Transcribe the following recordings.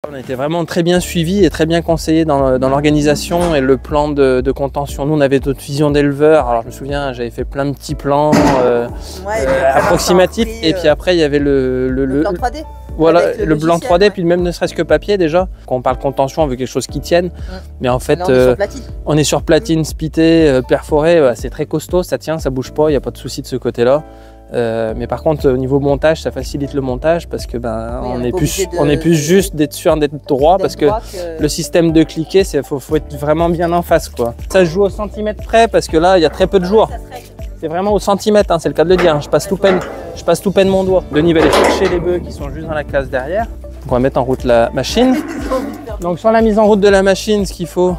On a été vraiment très bien suivis et très bien conseillés dans l'organisation et le plan de contention. Nous, on avait d'autres visions d'éleveurs. Alors, je me souviens, j'avais fait plein de petits plans approximatifs. Et puis après, il y avait le plan 3D. Voilà, le blanc 3D, puis même ne serait-ce que papier déjà. Quand on parle contention, on veut quelque chose qui tienne. Mais en fait, on est sur platine, spité, perforé. C'est très costaud, ça tient, ça bouge pas, il n'y a pas de souci de ce côté-là. Mais par contre, au niveau montage, ça facilite le montage parce que on est plus juste d'être sûr d'être droit parce que le système de cliquer, faut être vraiment bien en face, quoi. Ça se joue au centimètre près parce que là, il y a très peu de jours. C'est vraiment au centimètre, c'est le cas de le dire. Je passe tout peine mon doigt. Denis va aller chercher les bœufs qui sont juste dans la case derrière. Donc on va mettre en route la machine. Donc sur la mise en route de la machine, ce qu'il faut,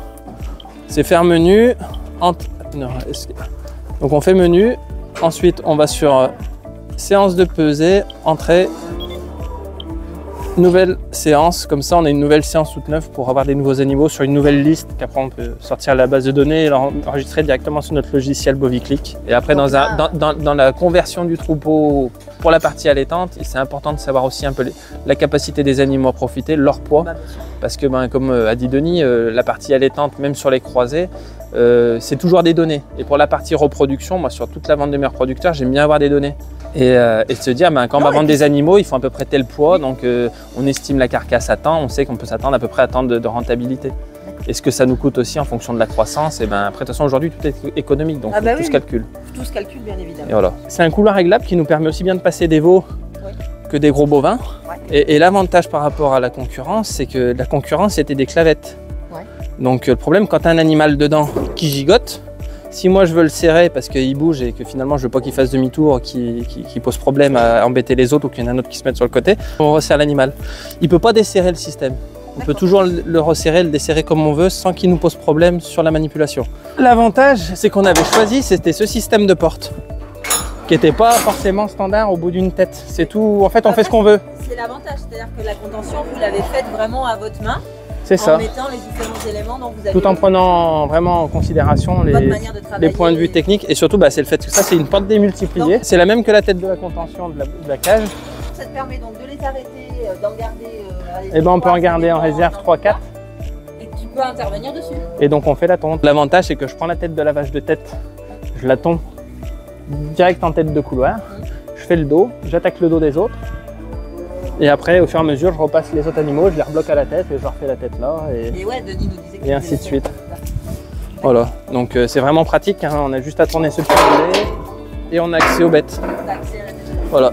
c'est faire menu. Donc on fait menu. Ensuite, on va sur séance de pesée, entrée, nouvelle séance. Comme ça, on a une nouvelle séance toute neuve pour avoir des nouveaux animaux sur une nouvelle liste qu'après on peut sortir la base de données et l'enregistrer directement sur notre logiciel Boviclick. Et après, dans la conversion du troupeau pour la partie allaitante, c'est important de savoir aussi un peu la capacité des animaux à profiter, leur poids. Parce que, comme a dit Denis, la partie allaitante, même sur les croisés, c'est toujours des données. Et pour la partie reproduction, moi sur toute la vente des meilleurs producteurs, j'aime bien avoir des données. Et se dire, quand on va vendre des animaux, il faut à peu près tel poids, donc on estime la carcasse à temps, on sait qu'on peut s'attendre à peu près à tant de rentabilité. Et ce que ça nous coûte aussi en fonction de la croissance, et après de toute façon aujourd'hui tout est économique, donc tout se calcule. Tout se calcule bien évidemment. Et voilà. C'est un couloir réglable qui nous permet aussi bien de passer des veaux que des gros bovins. Et l'avantage par rapport à la concurrence, c'est que la concurrence c'était des clavettes. Donc le problème quand tu as un animal dedans qui gigote, si moi je veux le serrer parce qu'il bouge et que finalement je veux pas qu'il fasse demi-tour, qu'il pose problème à embêter les autres ou qu'il y en a un autre qui se mette sur le côté, on resserre l'animal. Il peut pas desserrer le système. On peut toujours le resserrer, le desserrer comme on veut sans qu'il nous pose problème sur la manipulation. L'avantage, c'est qu'on avait choisi, c'était ce système de porte qui n'était pas forcément standard au bout d'une tête. C'est tout, en fait on fait ce qu'on veut. C'est l'avantage, c'est-à-dire que la contention, vous l'avez faite vraiment à votre main. C'est ça. En mettant les différents éléments dont vous avez tout en prenant vraiment en considération les points de vue techniques et surtout c'est le fait que ça c'est une porte démultipliée. C'est la même que la tête de la contention de la cage. Ça te permet donc de les arrêter, d'en garder. Et on peut en garder en réserve 3-4. Et tu peux intervenir dessus. Et donc on fait la tonte. L'avantage c'est que je prends la tête de la vache de tête, je la tonds direct en tête de couloir, je fais le dos, j'attaque le dos des autres. Et après, au fur et à mesure, je repasse les autres animaux, je les rebloque à la tête et je leur fais la tête là. Et ouais, Denis nous disait et ainsi de suite. Voilà, donc c'est vraiment pratique, on a juste à tourner ce petit relais et on a accès aux bêtes. Voilà.